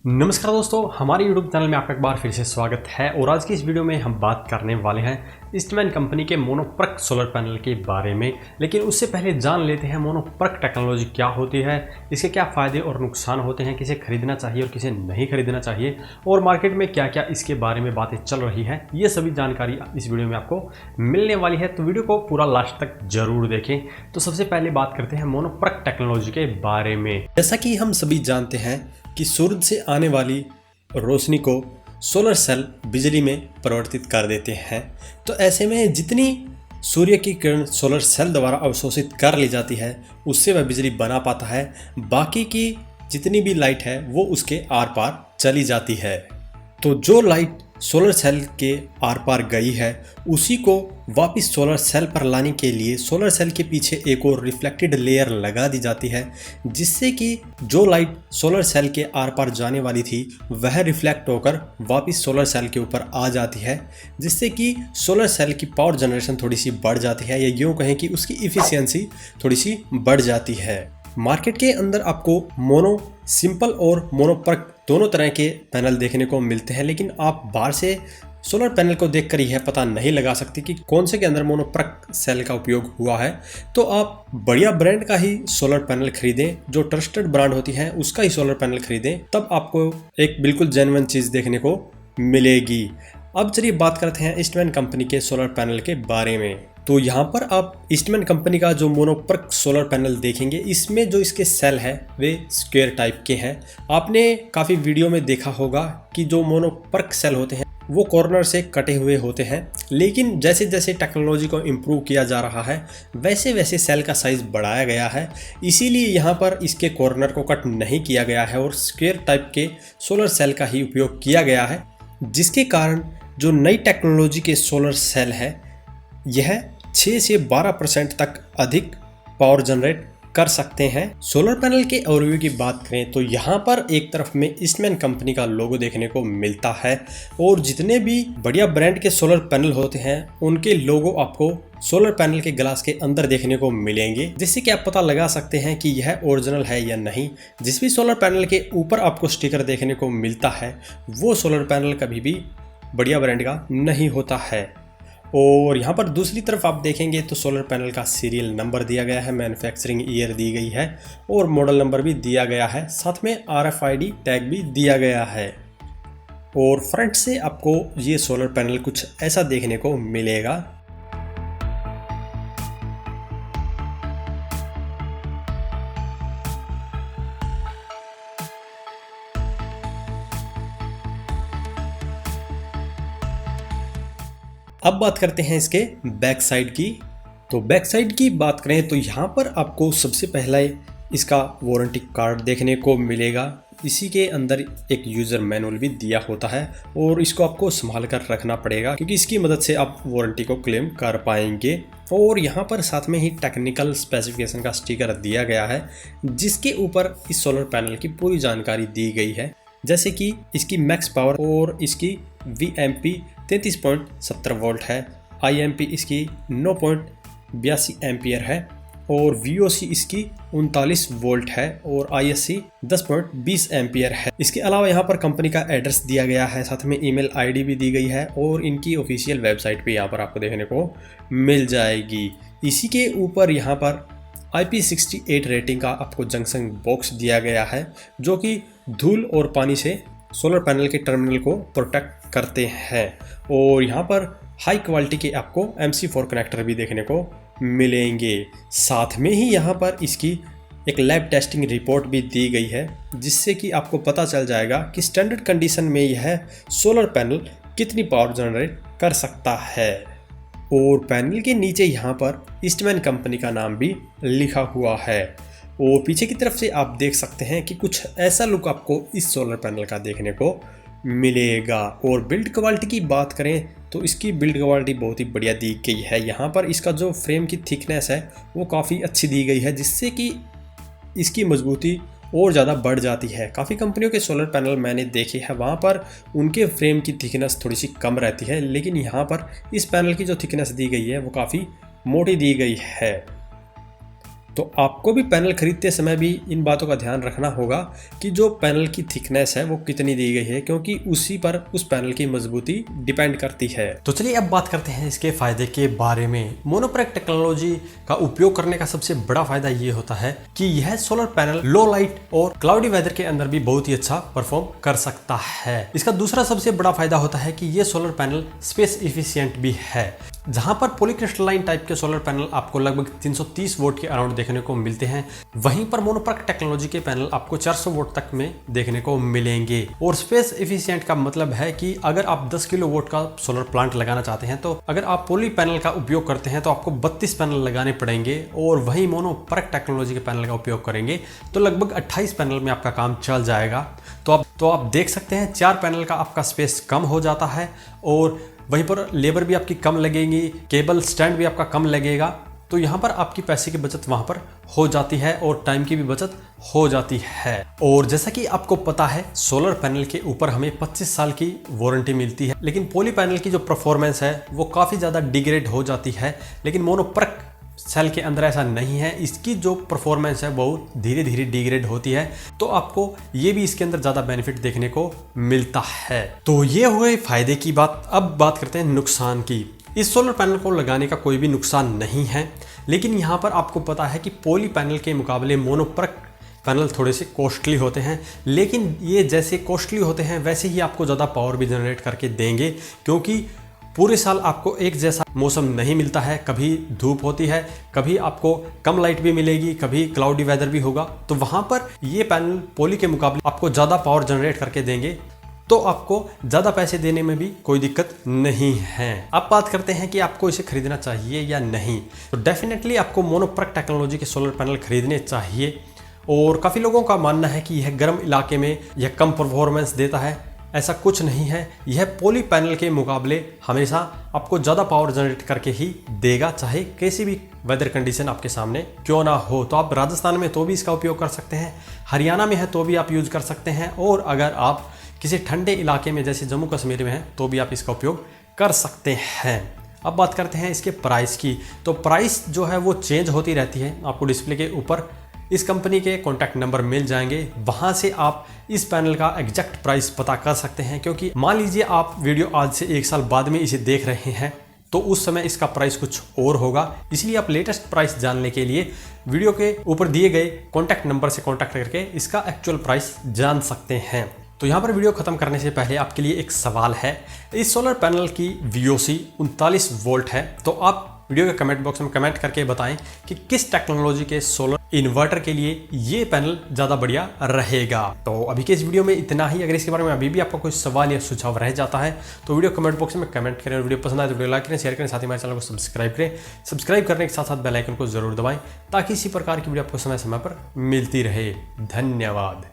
नमस्कार दोस्तों, हमारे YouTube चैनल में आपका एक बार फिर से स्वागत है। और आज की इस वीडियो में हम बात करने वाले हैं ईस्टमैन कंपनी के मोनोप्रक सोलर पैनल के बारे में। लेकिन उससे पहले जान लेते हैं मोनोप्रक टेक्नोलॉजी क्या होती है, इसके क्या फ़ायदे और नुकसान होते हैं, किसे खरीदना चाहिए और किसे नहीं खरीदना चाहिए, और मार्केट में क्या क्या इसके बारे में बातें चल रही हैं। ये सभी जानकारी इस वीडियो में आपको मिलने वाली है, तो वीडियो को पूरा लास्ट तक जरूर देखें। तो सबसे पहले बात करते हैं मोनोप्रक टेक्नोलॉजी के बारे में। जैसा कि हम सभी जानते हैं कि सूरज से आने वाली रोशनी को सोलर सेल बिजली में परिवर्तित कर देते हैं। तो ऐसे में जितनी सूर्य की किरण सोलर सेल द्वारा अवशोषित कर ली जाती है उससे वह बिजली बना पाता है। बाकी की जितनी भी लाइट है वो उसके आर पार चली जाती है। तो जो लाइट सोलर सेल के आर पार गई है उसी को वापस सोलर सेल पर लाने के लिए सोलर सेल के पीछे एक और रिफ्लेक्टेड लेयर लगा दी जाती है, जिससे कि जो लाइट सोलर सेल के आर पार जाने वाली थी वह रिफ्लेक्ट होकर वापस सोलर सेल के ऊपर आ जाती है, जिससे कि सोलर सेल की पावर जनरेशन थोड़ी सी बढ़ जाती है, या यूँ कहें कि उसकी इफ़िशियंसी थोड़ी सी बढ़ जाती है। मार्केट के अंदर आपको मोनो सिंपल और मोनोप्रक दोनों तरह के पैनल देखने को मिलते हैं, लेकिन आप बाहर से सोलर पैनल को देखकर यह पता नहीं लगा सकते कि कौन से के अंदर मोनोप्रक सेल का उपयोग हुआ है। तो आप बढ़िया ब्रांड का ही सोलर पैनल खरीदें, जो ट्रस्टेड ब्रांड होती है उसका ही सोलर पैनल खरीदें, तब आपको एक बिल्कुल जेन्युइन चीज़ देखने को मिलेगी। अब चलिए बात करते हैं ईस्टमैन कंपनी के सोलर पैनल के बारे में। तो यहाँ पर आप ईस्टमैन कंपनी का जो मोनोप्रक सोलर पैनल देखेंगे, इसमें जो इसके सेल है वे स्क्वायर टाइप के हैं। आपने काफ़ी वीडियो में देखा होगा कि जो मोनोप्रक सेल होते हैं वो कॉर्नर से कटे हुए होते हैं, लेकिन जैसे जैसे टेक्नोलॉजी को इम्प्रूव किया जा रहा है वैसे वैसे सेल का साइज़ बढ़ाया गया है। इसीलिए यहाँ पर इसके कॉर्नर को कट नहीं किया गया है और स्क्वायर टाइप के सोलर सेल का ही उपयोग किया गया है, जिसके कारण जो नई टेक्नोलॉजी के सोलर सेल है यह 6 से 12% तक अधिक पावर जनरेट कर सकते हैं। सोलर पैनल के ओवरव्यू की बात करें तो यहाँ पर एक तरफ में ईस्टमैन कंपनी का लोगो देखने को मिलता है, और जितने भी बढ़िया ब्रांड के सोलर पैनल होते हैं उनके लोगो आपको सोलर पैनल के ग्लास के अंदर देखने को मिलेंगे, जिससे कि आप पता लगा सकते हैं कि यह ओरिजिनल है या नहीं। जिस भी सोलर पैनल के ऊपर आपको स्टिकर देखने को मिलता है वो सोलर पैनल कभी भी बढ़िया ब्रांड का नहीं होता है। और यहाँ पर दूसरी तरफ आप देखेंगे तो सोलर पैनल का सीरियल नंबर दिया गया है, मैन्युफैक्चरिंग ईयर दी गई है और मॉडल नंबर भी दिया गया है, साथ में RFID टैग भी दिया गया है। और फ्रंट से आपको ये सोलर पैनल कुछ ऐसा देखने को मिलेगा। अब बात करते हैं इसके बैक साइड की। तो बैक साइड की बात करें तो यहाँ पर आपको सबसे पहला इसका वारंटी कार्ड देखने को मिलेगा। इसी के अंदर एक यूज़र मैनुअल भी दिया होता है और इसको आपको संभाल कर रखना पड़ेगा, क्योंकि इसकी मदद से आप वारंटी को क्लेम कर पाएंगे। और यहाँ पर साथ में ही टेक्निकल स्पेसिफिकेशन का स्टिकर दिया गया है, जिसके ऊपर इस सोलर पैनल की पूरी जानकारी दी गई है, जैसे कि इसकी मैक्स पावर और इसकी VMP 33.70 वोल्ट है, IMP इसकी 9.82 एम्पियर है और VOC इसकी 39 वोल्ट है और ISC 10.20 एम्पियर है। इसके अलावा यहाँ पर कंपनी का एड्रेस दिया गया है, साथ में ईमेल ID भी दी गई है और इनकी ऑफिशियल वेबसाइट पे यहाँ पर आपको देखने को मिल जाएगी। इसी के ऊपर यहाँ पर IP68 रेटिंग का आपको जंक्शन बॉक्स दिया गया है, जो कि धूल और पानी से सोलर पैनल के टर्मिनल को प्रोटेक्ट करते हैं। और यहाँ पर हाई क्वालिटी के आपको MC4 कनेक्टर भी देखने को मिलेंगे। साथ में ही यहाँ पर इसकी एक लैब टेस्टिंग रिपोर्ट भी दी गई है, जिससे कि आपको पता चल जाएगा कि स्टैंडर्ड कंडीशन में यह सोलर पैनल कितनी पावर जनरेट कर सकता है। और पैनल के नीचे यहाँ पर ईस्टमैन कंपनी का नाम भी लिखा हुआ है। और पीछे की तरफ से आप देख सकते हैं कि कुछ ऐसा लुक आपको इस सोलर पैनल का देखने को मिलेगा। और बिल्ड क्वालिटी की बात करें तो इसकी बिल्ड क्वालिटी बहुत ही बढ़िया दी गई है। यहाँ पर इसका जो फ्रेम की थिकनेस है वो काफ़ी अच्छी दी गई है, जिससे कि इसकी मजबूती और ज़्यादा बढ़ जाती है। काफ़ी कंपनियों के सोलर पैनल मैंने देखे हैं, वहाँ पर उनके फ्रेम की थिकनेस थोड़ी सी कम रहती है, लेकिन यहाँ पर इस पैनल की जो थिकनेस दी गई है वो काफ़ी मोटी दी गई है। तो आपको भी पैनल खरीदते समय भी इन बातों का ध्यान रखना होगा कि जो पैनल की थिकनेस है वो कितनी दी गई है, क्योंकि उसी पर उस पैनल की मजबूती डिपेंड करती है। तो चलिए अब बात करते हैं इसके फायदे के बारे में। मोनोप्रैक टेक्नोलॉजी का उपयोग करने का सबसे बड़ा फायदा ये होता है कि यह सोलर पैनल लो लाइट और क्लाउडी वेदर के अंदर भी बहुत ही अच्छा परफॉर्म कर सकता है। इसका दूसरा सबसे बड़ा फायदा होता है कि ये सोलर पैनल स्पेस इफिशियंट भी है। जहां पर पॉलीक्रिस्टलाइन टाइप के सोलर पैनल आपको लगभग 330 वोट के अराउंड देखने को मिलते हैं, वहीं पर मोनोप्रैक टेक्नोलॉजी के पैनल आपको 400 वोट तक में देखने को मिलेंगे। और स्पेस एफिशिएंट का मतलब है कि अगर आप 10 किलो वोट का सोलर प्लांट लगाना चाहते हैं, तो अगर आप पॉली पैनल का उपयोग करते हैं तो आपको 32 पैनल लगाने पड़ेंगे, और वहीं मोनोप्रैक टेक्नोलॉजी के पैनल का उपयोग करेंगे तो लगभग 28 पैनल में आपका काम चल जाएगा। तो आप देख सकते हैं 4 पैनल का आपका स्पेस कम हो जाता है, और वहीं पर लेबर भी आपकी कम लगेगी, केबल स्टैंड भी आपका कम लगेगा। तो यहाँ पर आपकी पैसे की बचत वहाँ पर हो जाती है और टाइम की भी बचत हो जाती है। और जैसा कि आपको पता है सोलर पैनल के ऊपर हमें 25 साल की वारंटी मिलती है, लेकिन पॉली पैनल की जो परफॉर्मेंस है वो काफ़ी ज़्यादा डिग्रेड हो जाती है। लेकिन मोनोप्रैक सेल के अंदर ऐसा नहीं है, इसकी जो परफॉर्मेंस है वो धीरे धीरे डिग्रेड होती है। तो आपको ये भी इसके अंदर ज़्यादा बेनिफिट देखने को मिलता है। तो ये हुए फायदे की बात। अब बात करते हैं नुकसान की। इस सोलर पैनल को लगाने का कोई भी नुकसान नहीं है, लेकिन यहाँ पर आपको पता है कि पॉली पैनल के मुकाबले मोनोप्रैक पैनल थोड़े से कॉस्टली होते हैं, लेकिन ये जैसे कॉस्टली होते हैं वैसे ही आपको ज़्यादा पावर भी जनरेट करके देंगे, क्योंकि पूरे साल आपको एक जैसा मौसम नहीं मिलता है। कभी धूप होती है, कभी आपको कम लाइट भी मिलेगी, कभी क्लाउडी वेदर भी होगा। तो वहाँ पर ये पैनल पॉली के मुकाबले आपको ज़्यादा पावर जनरेट करके देंगे, तो आपको ज़्यादा पैसे देने में भी कोई दिक्कत नहीं है। अब बात करते हैं कि आपको इसे खरीदना चाहिए या नहीं। तो डेफिनेटली आपको मोनोप्रैक टेक्नोलॉजी के सोलर पैनल खरीदने चाहिए। और काफ़ी लोगों का मानना है कि यह गर्म इलाके में यह कम परफॉर्मेंस देता है। ऐसा कुछ नहीं है, यह पॉली पैनल के मुकाबले हमेशा आपको ज़्यादा पावर जनरेट करके ही देगा, चाहे कैसी भी वेदर कंडीशन आपके सामने क्यों ना हो। तो आप राजस्थान में तो भी इसका उपयोग कर सकते हैं, हरियाणा में है तो भी आप यूज़ कर सकते हैं, और अगर आप किसी ठंडे इलाके में जैसे जम्मू कश्मीर में है तो भी आप इसका उपयोग कर सकते हैं। अब बात करते हैं इसके प्राइस की। तो प्राइस जो है वो चेंज होती रहती है। आपको डिस्प्ले के ऊपर इस कंपनी के कॉन्टैक्ट नंबर मिल जाएंगे, वहां से आप इस पैनल का एग्जैक्ट प्राइस पता कर सकते हैं। क्योंकि मान लीजिए आप वीडियो आज से 1 साल बाद में इसे देख रहे हैं, तो उस समय इसका प्राइस कुछ और होगा। इसलिए आप लेटेस्ट प्राइस जानने के लिए वीडियो के ऊपर दिए गए कॉन्टैक्ट नंबर से कॉन्टैक्ट करके इसका एक्चुअल प्राइस जान सकते हैं। तो यहाँ पर वीडियो खत्म करने से पहले आपके लिए एक सवाल है। इस सोलर पैनल की VOC 39 वोल्ट है, तो आप वीडियो के कमेंट बॉक्स में कमेंट करके बताएं कि किस टेक्नोलॉजी के सोलर इन्वर्टर के लिए ये पैनल ज़्यादा बढ़िया रहेगा। तो अभी के इस वीडियो में इतना ही। अगर इसके बारे में अभी भी आपका कोई सवाल या सुझाव रह जाता है तो वीडियो कमेंट बॉक्स में कमेंट करें। और वीडियो पसंद आए तो वीडियो लाइक करें, शेयर करें, साथ ही हमारे चैनल को सब्सक्राइब करें। सब्सक्राइब करने के साथ साथ बेल आइकन को जरूर दबाएं, ताकि इसी प्रकार की वीडियो आपको समय समय पर मिलती रहे। धन्यवाद।